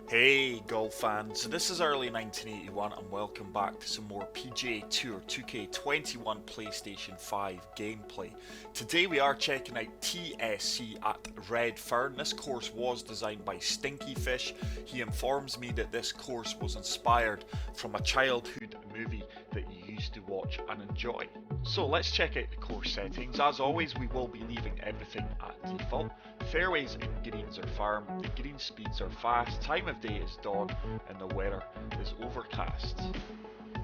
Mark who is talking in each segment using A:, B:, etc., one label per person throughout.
A: Hey golf fans, this is early 1981 and welcome back to some more PGA Tour 2K21 PlayStation 5 gameplay. Today we are checking out TSC at Red Fern. This course was designed by Stinky Fish. He informs me that this course was inspired from a childhood movie that you used to watch and enjoy. So let's check out the course settings. As always, we will be leaving everything at default. Fairways and greens are firm, the green speeds are fast, time of day is dawn, and the weather is overcast.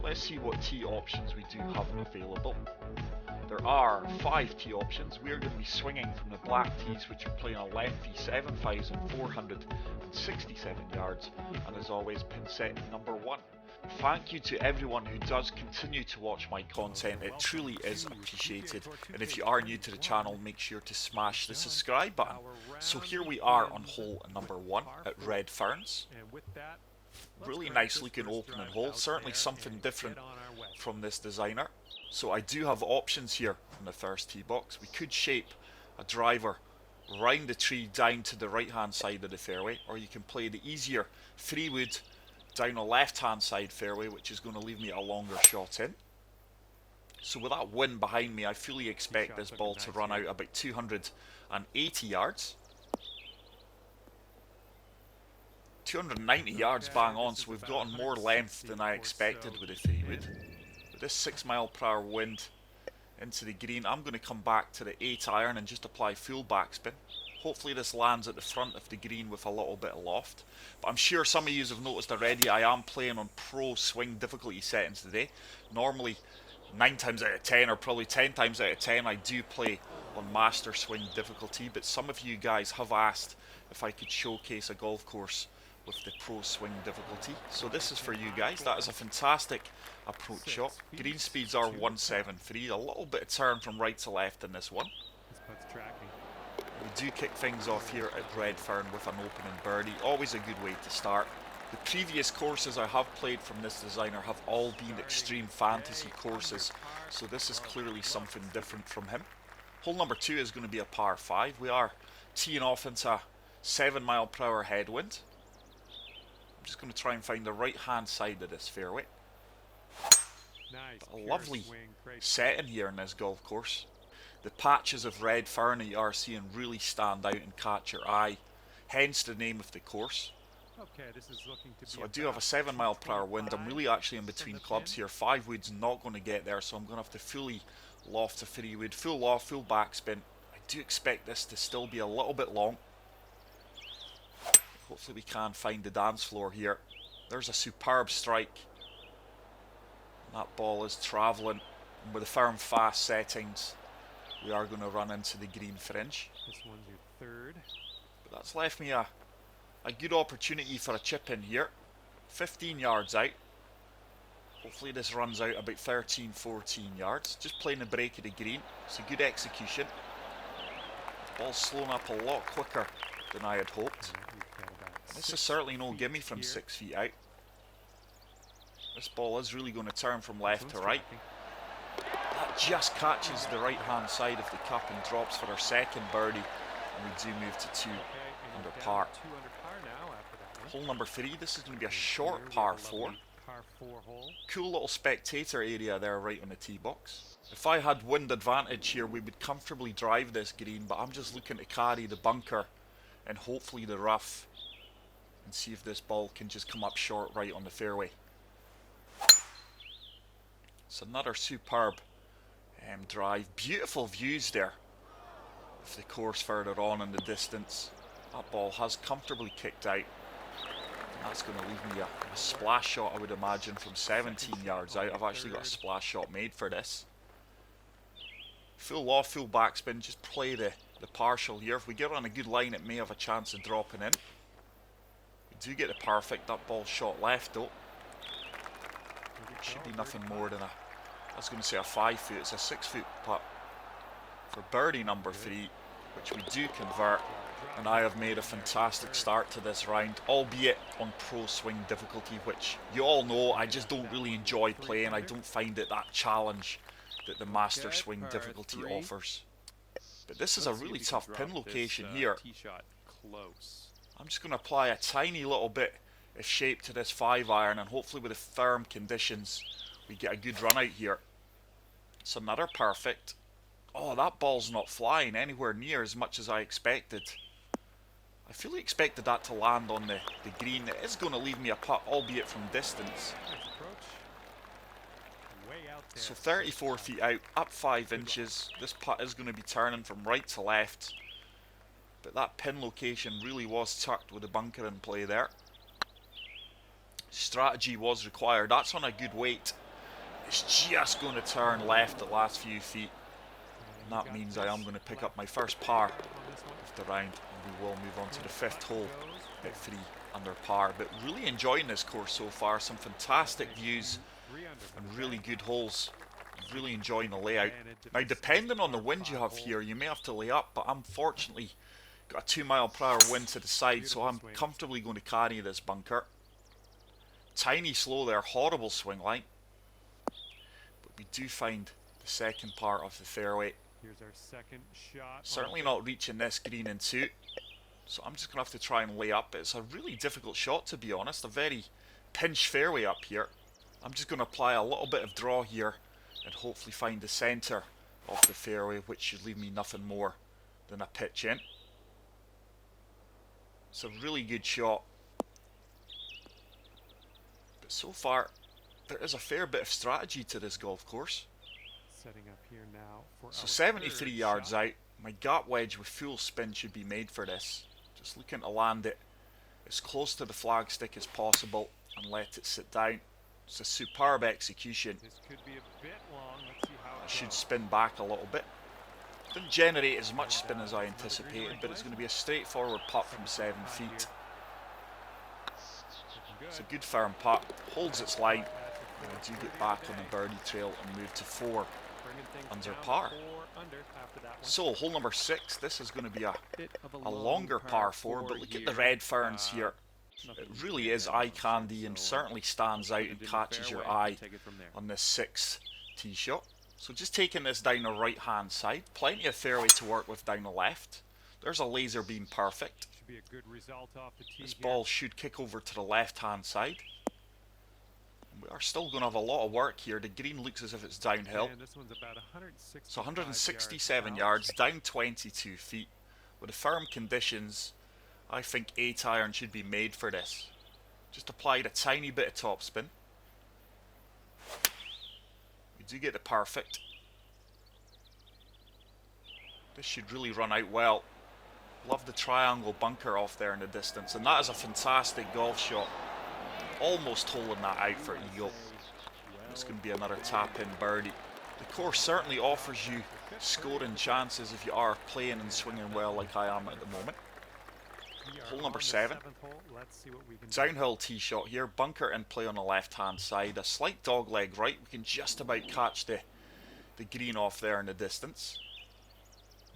A: Let's see what tee options we do have available. There are 5 tee options. We are going to be swinging from the black tees, which are playing a lengthy 7,467 yards, and as always, pin set number 1. Thank you to everyone who does continue to watch my content, it truly is appreciated, and if you are new to the channel, make sure to smash the subscribe button. So here we are on hole number 1 at Red Ferns. Really nice looking opening hole, certainly something different from this designer. So I do have options here in the first tee box. We could shape a driver round the tree down to the right hand side of the fairway, or you can play the easier 3-wood down a left hand side fairway, which is going to leave me a longer shot in. So with that wind behind me, I fully expect this ball to run out about 280 yards. 290 yards bang on, so we've gotten more length than I expected with a 3-wood. With this 6-mile-per-hour wind into the green, I'm going to come back to the 8-iron and just apply full backspin. Hopefully this lands at the front of the green with a little bit of loft. But I'm sure some of you have noticed already, I am playing on pro swing difficulty settings today. Normally 9 times out of 10, or probably 10 times out of 10, I do play on master swing difficulty. But some of you guys have asked if I could showcase a golf course with the pro swing difficulty. So this is for you guys. That is a fantastic approach shot. Green speeds are 173. A little bit of turn from right to left in this one. We do kick things off here at Red Fern with an opening birdie. Always a good way to start. The previous courses I have played from this designer have all been extreme fantasy courses, so this is clearly something different from him. Hole number 2 is going to be a par 5. We are teeing off into a 7-mile-per-hour headwind. I'm just going to try and find the right hand side of this fairway. A lovely setting here in this golf course. The patches of Red Fern that you are seeing really stand out and catch your eye, hence the name of the course. So I do have a 7-mile-per-hour wind. I'm really actually in between clubs here. 5-wood's not going to get there, so I'm going to have to fully loft a 3-wood. Full loft, full backspin. I do expect this to still be a little bit long. Hopefully we can find the dance floor here. There's a superb strike. And that ball is travelling. And with the firm fast settings, we are going to run into the green fringe.
B: This one's your third.
A: But that's left me a good opportunity for a chip in here. 15 yards out. Hopefully this runs out about 13, 14 yards. Just playing the break of the green. It's a good execution. The ball's slowing up a lot quicker than I had hoped. This is certainly no gimme from 6 feet out. This ball is really going to turn from left to right. That just catches the right hand side of the cup and drops for our second birdie, and we do move to 2 under par. Hole number 3, this is going to be a short par 4. Cool little spectator area there right on the tee box. If I had wind advantage here, we would comfortably drive this green, but I'm just looking to carry the bunker and hopefully the rough and see if this ball can just come up short right on the fairway. It's another superb drive. Beautiful views there of the course further on in the distance. That ball has comfortably kicked out. And that's going to leave me a splash shot, I would imagine, from 17 yards out. I've actually got a splash shot made for this. Full loft, full backspin, just play the partial here. If we get on a good line, it may have a chance of dropping in. We do get the perfect. That ball shot left though. It should be nothing more than I was going to say a 5-foot, it's a 6-foot putt for birdie number 3, which we do convert, and I have made a fantastic start to this round, albeit on pro swing difficulty, which you all know I just don't really enjoy playing. I don't find it that challenge that the master swing difficulty offers. But this is a really tough pin location here. I'm just going to apply a tiny little bit shape to this 5-iron, and hopefully with the firm conditions we get a good run out here. It's another perfect. Oh, that ball's not flying anywhere near as much as I expected. I fully expected that to land on the green. It is going to leave me a putt, albeit from distance. So 34 feet out, up 5 inches. This putt is going to be turning from right to left. But that pin location really was tucked with the bunker in play there. Strategy was required. That's on a good weight. It's just going to turn left the last few feet. And that means I am going to pick up my first par of the round. And we will move on to the 5th hole at 3 under par. But really enjoying this course so far. Some fantastic views and really good holes. Really enjoying the layout. Now, depending on the wind you have here, you may have to lay up, but I'm fortunately got a 2 mile per hour wind to the side, so I'm comfortably going to carry this bunker. Tiny slow there, horrible swing line. But we do find the second part of the fairway.
B: Here's our second shot.
A: Certainly not reaching this green in 2. So I'm just going to have to try and lay up. It's a really difficult shot, to be honest. A very pinch fairway up here. I'm just going to apply a little bit of draw here and hopefully find the centre of the fairway, which should leave me nothing more than a pitch in. It's a really good shot. But so far, there is a fair bit of strategy to this golf course.
B: Setting up here now for
A: so 73 yards out. My gap wedge with full spin should be made for this. Just looking to land it as close to the flagstick as possible and let it sit down. It's a superb execution.
B: This could be a bit long. Let's see how
A: I should spin back a little bit. Didn't generate as much spin as I anticipated, but it's going to be a straightforward putt from 7 feet. It's a good firm putt, holds its line, and we do get back on the birdie trail and move to 4 under par. So hole number 6, this is going to be a longer par 4, but look at the red ferns here. It really is eye candy and certainly stands out and catches your eye on this 6th tee shot. So just taking this down the right hand side, plenty of fairway to work with down the left. There's a laser beam perfect. This ball should kick over to the left hand side. We are still going to have a lot of work here. The green looks as if it's downhill. So 167 yards, down 22 feet. With the firm conditions, I think 8-iron should be made for this. Just applied a tiny bit of topspin. We do get the perfect. This should really run out well. Love the triangle bunker off there in the distance, and that is a fantastic golf shot. Almost holing that out for eagle. It's going to be another tap-in birdie. The course certainly offers you scoring chances if you are playing and swinging well like I am at the moment. Hole number 7. Downhill tee shot here. Bunker in play on the left-hand side. A slight dogleg right. We can just about catch the green off there in the distance.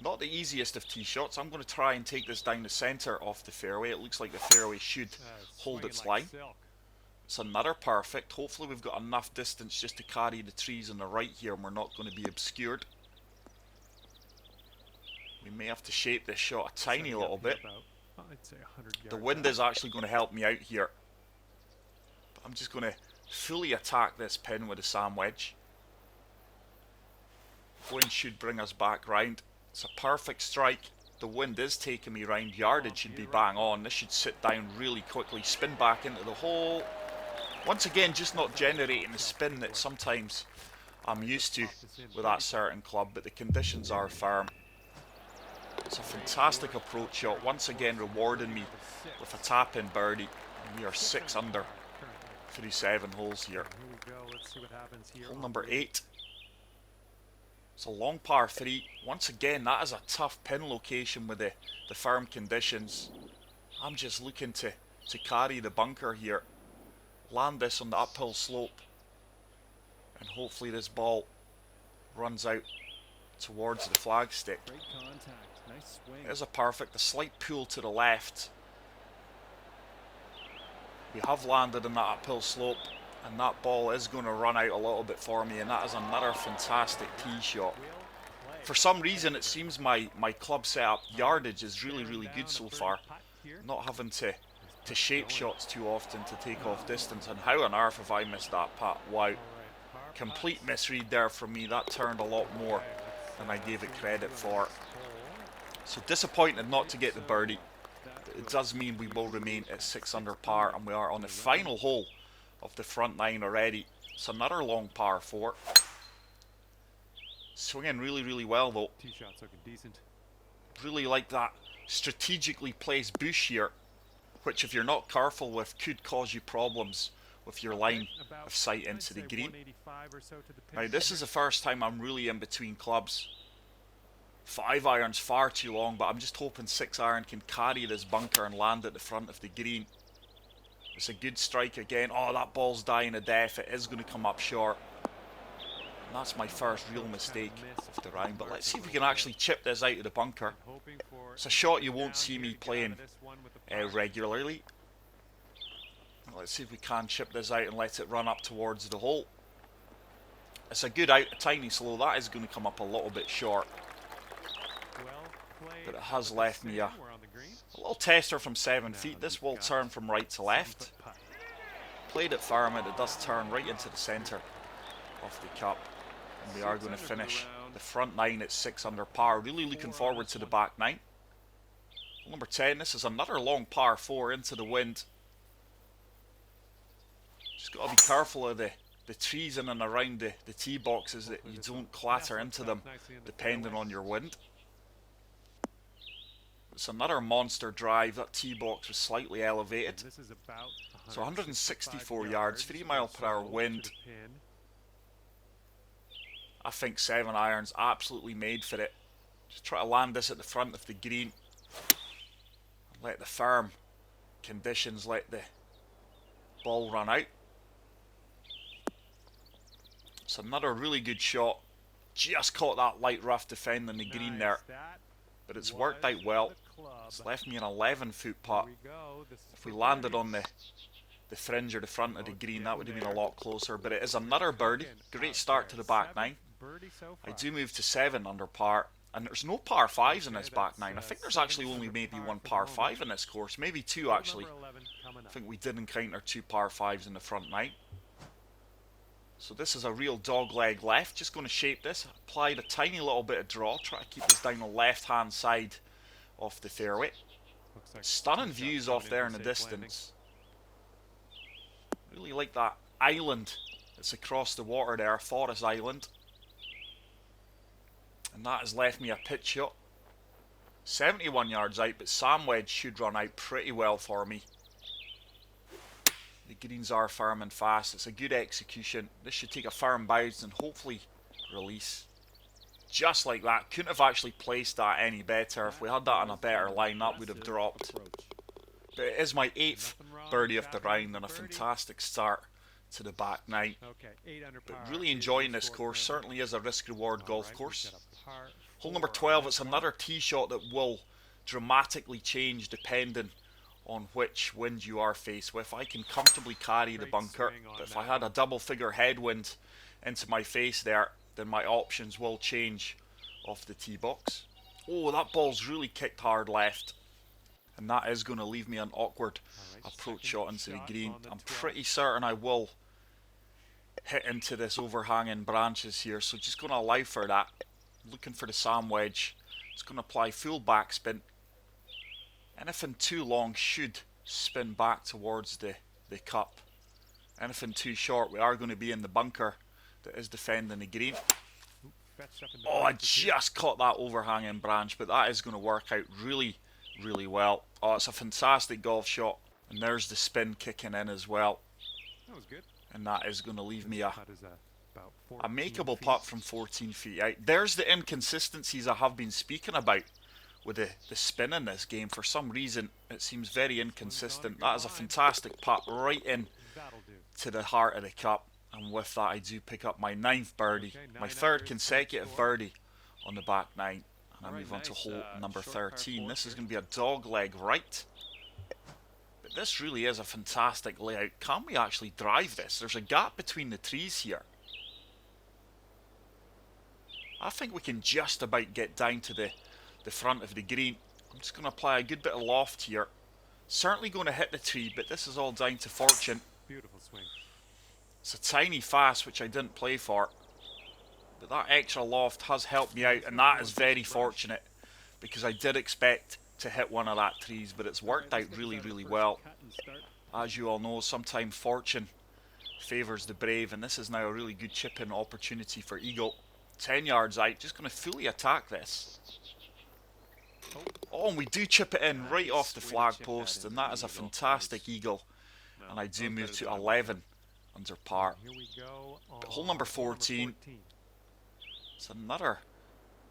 A: Not the easiest of tee shots. I'm going to try and take this down the centre of the fairway. It looks like the fairway should hold its line. It's another perfect. Hopefully we've got enough distance just to carry the trees on the right here and we're not going to be obscured. We may have to shape this shot a tiny little bit. The wind is actually going to help me out here. But I'm just going to fully attack this pin with a sand wedge. Wind should bring us back round. It's a perfect strike. The wind is taking me round. Yardage should be bang on. This should sit down really quickly. Spin back into the hole. Once again, just not generating the spin that sometimes I'm used to with that certain club, but the conditions are firm. It's a fantastic approach shot. Once again rewarding me with a tap-in birdie. And we are 6 under through 7 holes here. Hole number 8. It's a long par 3. Once again, that is a tough pin location with the firm conditions. I'm just looking to carry the bunker here. Land this on the uphill slope. And hopefully this ball runs out towards the flagstick. There's a perfect. A slight pull to the left. We have landed on that uphill slope. And that ball is going to run out a little bit for me, and that is another fantastic tee shot. For some reason, it seems my club setup yardage is really good so far. Not having to to shape shots too often to take off distance, and how on earth have I missed that putt? Wow.
B: All right, par
A: Complete
B: putts.
A: misread there from me. That turned a lot more
B: Okay, let's,
A: than I gave it
B: see
A: credit
B: what we do
A: for.
B: on this
A: So disappointed not to
B: hole.
A: get the
B: So
A: birdie.
B: that
A: But it
B: was
A: does mean we will
B: easy
A: remain at
B: at
A: 6
B: 6
A: under par,
B: under
A: and we are on
B: to
A: the
B: 11.
A: final hole of the front 9 already. It's another long par 4. Swinging really, really well though.
B: Tee shot's looking decent.
A: Really like that strategically placed bush here, which if you're not careful with could cause you problems with your line
B: About,
A: of sight
B: I'd
A: into the
B: say
A: green.
B: 185 or so to the
A: Now
B: pin.
A: this is the first time I'm really in between clubs. 5 iron's far too long, but I'm just hoping 6 iron can carry this bunker and land at the front of the green. It's a good strike again. Oh, that ball's dying a death. It is going to come up short. And that's my first real mistake of the round. But let's see if we can actually chip this out of the bunker. It's a shot you won't see me playing regularly. Let's see if we can chip this out and let it run up towards the hole. It's a good out, a tiny slow. That is going to come up a little bit short. But it has left me a little tester from 7 feet. This will turn from right to left. Played it firm and it does turn right into the centre of the cup. And we are going to finish the front 9 at 6 under par. Really looking forward to the back 9. Number 10, this is another long par 4 into the wind. Just got to be careful of the trees in and around the tee boxes that you don't clatter into them depending on your wind. It's another monster drive. That tee box was slightly elevated. So 164 yards, 3 mile per hour wind. I think 7 irons absolutely made for it. Just try to land this at the front of the green. Let the firm conditions let the ball run out. It's another really good shot. Just caught that light rough defending the green there. But it's worked out well. It's left me an 11-foot putt. If we landed on the fringe or the front of the green, that would have been a lot closer. But it is another birdie. Great start to the back 9. I do move to 7 under par. And there's no par 5s in this back 9. I think there's actually only maybe 1 par 5 in this course. Maybe 2 actually. I think we did encounter 2 par 5s in the front 9. So this is a real dog leg left. Just going to shape this. Applied a tiny little bit of draw. Try to keep this down the left hand side of the fairway. Stunning views off there in the distance. Really like that island that's across the water there. Forest Island. And that has left me a pitch shot. 71 yards out, but Sam Wedge should run out pretty well for me. The greens are firm and fast. It's a good execution. This should take a firm bounce and hopefully release. Just like that. Couldn't have actually placed that any better. If we had that on a better line, that would have dropped. But it is my 8th birdie of the round and a fantastic start to the back 9. But really enjoying this course. Certainly is a risk-reward golf course. Hole number 12, it's another tee shot that will dramatically change depending on which wind you are faced with. I can comfortably carry the bunker, but if I had a double figure headwind into my face there, then my options will change off the tee box. Oh, that ball's really kicked hard left. And that is going to leave me an awkward approach shot into the green. I'm pretty certain I will hit into this overhanging branches here, so just going to allow for that. Looking for the Sam Wedge. It's going to apply full backspin. Anything too long should spin back towards the cup. Anything too short, we are going to be in the bunker that is defending the green. Oh, I just caught that overhanging branch, but that is going to work out really, really well. Oh, it's a fantastic golf shot. And there's the spin kicking in as well.
B: That was good.
A: And that is going to leave me a makeable putt from 14 feet out. There's the inconsistencies I have been speaking about with the spin in this game. For some reason, it seems very inconsistent. That is a fantastic putt right in to the heart of the cup. And with that, I do pick up my 9th birdie, my 3rd consecutive birdie on the back 9. And I move on to hole number 13. This is going to be a dog leg right. But this really is a fantastic layout. Can we actually drive this? There's a gap between the trees here. I think we can just about get down to the front of the green. I'm just going to apply a good bit of loft here. Certainly going to hit the tree, but this is all down to fortune.
B: Beautiful swing.
A: It's a tiny fast, which I didn't play for. But that extra loft has helped me out, and that is very fortunate. Because I did expect to hit one of that trees, but it's worked out really, really well. As you all know, sometimes fortune favours the brave, and this is now a really good chip-in opportunity for eagle. 10 yards out, just going to fully attack this. Oh, and we do chip it in right off the flag post, and that is a fantastic eagle. And I do move to 11 under par. But hole number 14, it's another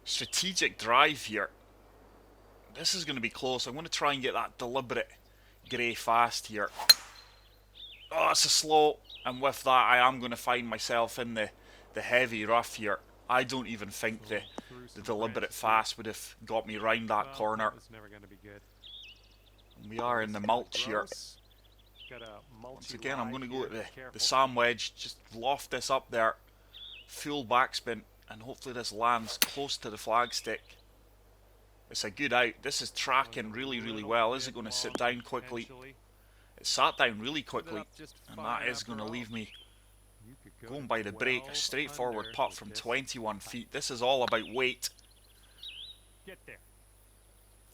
A: strategic drive here. This is going to be close. I'm going to try and get that deliberate grey fast here. Oh, it's a slow, and with that I am going to find myself in the heavy rough here. I don't even think the deliberate fast would have got me round that corner. And we are in the mulch here. Once again, I'm going to go at the Sam wedge, just loft this up there, full backspin, and hopefully this lands close to the flagstick. It's a good out. This is tracking really, really well. Is it going to sit down quickly? It sat down really quickly, and that is going to leave me going by the break. A straightforward putt from 21 feet. This is all about weight.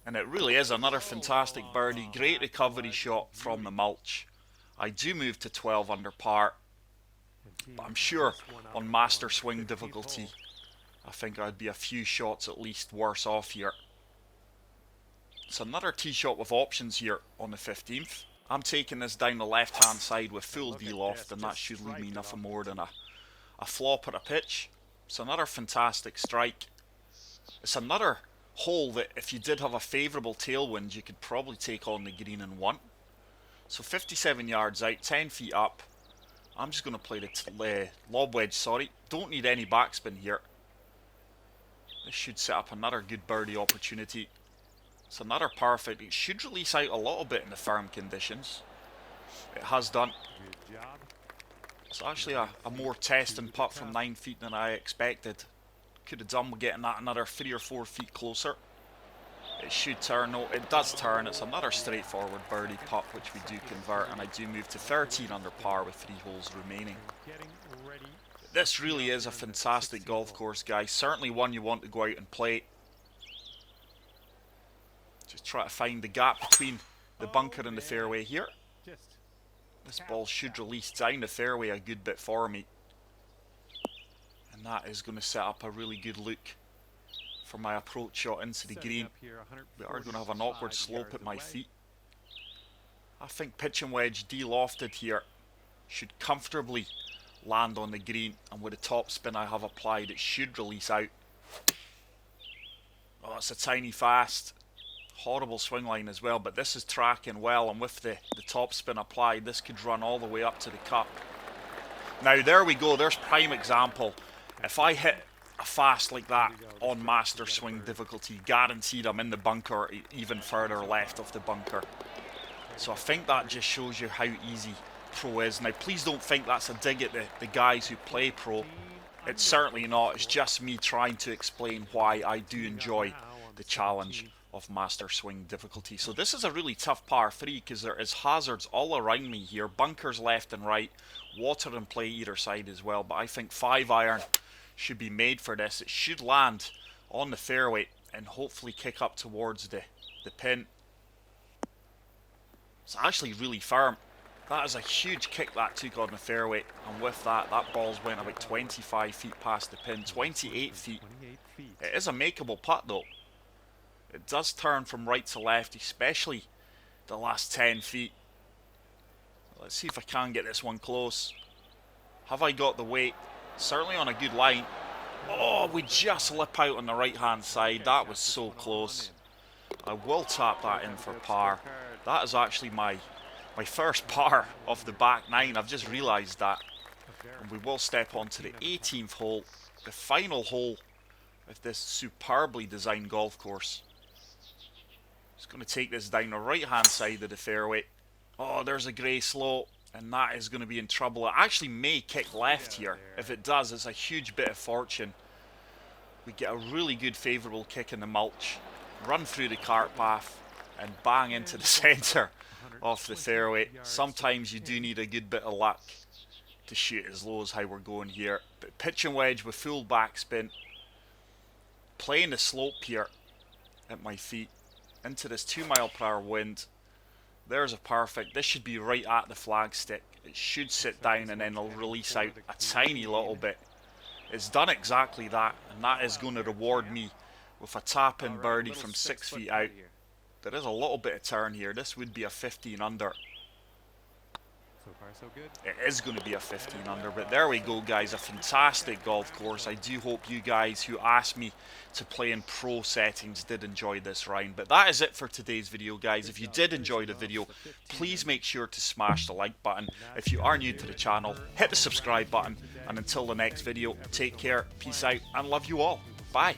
A: And it really is another fantastic birdie. Great recovery shot from the mulch. I do move to 12 under par, but I'm sure on master swing difficulty, I think I'd be a few shots at least worse off here. It's another tee shot with options here on the 15th. I'm taking this down the left hand side with full D-loft, and that should leave me nothing more than a flop at a pitch. It's another fantastic strike. It's another hole that if you did have a favourable tailwind, you could probably take on the green in one. So 57 yards out, 10 feet up. I'm just going to play the lob wedge, sorry. Don't need any backspin here. This should set up another good birdie opportunity. It's another perfect. It should release out a little bit in the firm conditions. It has done. It's actually a more testing putt from 9 feet than I expected. Could have done with getting that another 3 or 4 feet closer. It should turn. No, it does turn. It's another straightforward birdie putt, which we do convert, and I do move to 13 under par with 3 holes remaining. This really is a fantastic golf course, guys. Certainly one you want to go out and play. Just try to find the gap between the bunker and the fairway here. This ball should release down the fairway a good bit for me. And that is going to set up a really good look for my approach shot into the green. We are going to have an awkward slope at my feet. I think pitch and wedge de-lofted here should comfortably land on the green, and with the top spin I have applied, it should release out. Oh, it's a tiny fast. Horrible swing line as well, but this is tracking well, and with the top spin applied, this could run all the way up to the cup. Now there we go, there's prime example. If I hit a fast like that on master swing difficulty, guaranteed I'm in the bunker or even further left of the bunker. So I think that just shows you how easy pro is. Now please don't think that's a dig at the guys who play pro. It's certainly not. It's just me trying to explain why I do enjoy the challenge of master swing difficulty. So this is a really tough par 3 because there is hazards all around me here, bunkers left and right, water in play either side as well, but I think 5-iron should be made for this. It should land on the fairway and hopefully kick up towards the pin. It's actually really firm. That is a huge kick that took on the fairway, and with that ball's went about 25 feet past the pin, 28 feet. It is a makeable putt though. It does turn from right to left, especially the last 10 feet. Let's see if I can get this one close. Have I got the weight? Certainly on a good line. Oh, we just lip out on the right hand side. That was so close. I will tap that in for par. That is actually my first par of the back 9. I've just realised that. And we will step on to the 18th hole, the final hole of this superbly designed golf course. Just going to take this down the right hand side of the fairway. Oh, there's a grey slope, and that is going to be in trouble. It actually may kick left here. If it does, it's a huge bit of fortune. We get a really good favourable kick in the mulch, run through the cart path, and bang into the centre. off the fairway. Sometimes you do need a good bit of luck to shoot as low as how we're going here. But pitch and wedge with full backspin. Playing the slope here at my feet into this 2-mile-per-hour wind. There's a perfect. This should be right at the flagstick. It should sit down and then it'll release out a tiny little bit. It's done exactly that, and that is going to reward me with a tap-in birdie from 6 feet out. There is a little bit of turn here. This would be a 15 under.
B: So far, so good.
A: It is going to be a 15 under, but there we go, guys. A fantastic golf course. I do hope you guys who asked me to play in pro settings did enjoy this round. But that is it for today's video, guys. If you did enjoy the video, please make sure to smash the like button. If you are new to the channel, hit the subscribe button. And until the next video, take care, peace out, and love you all. Bye.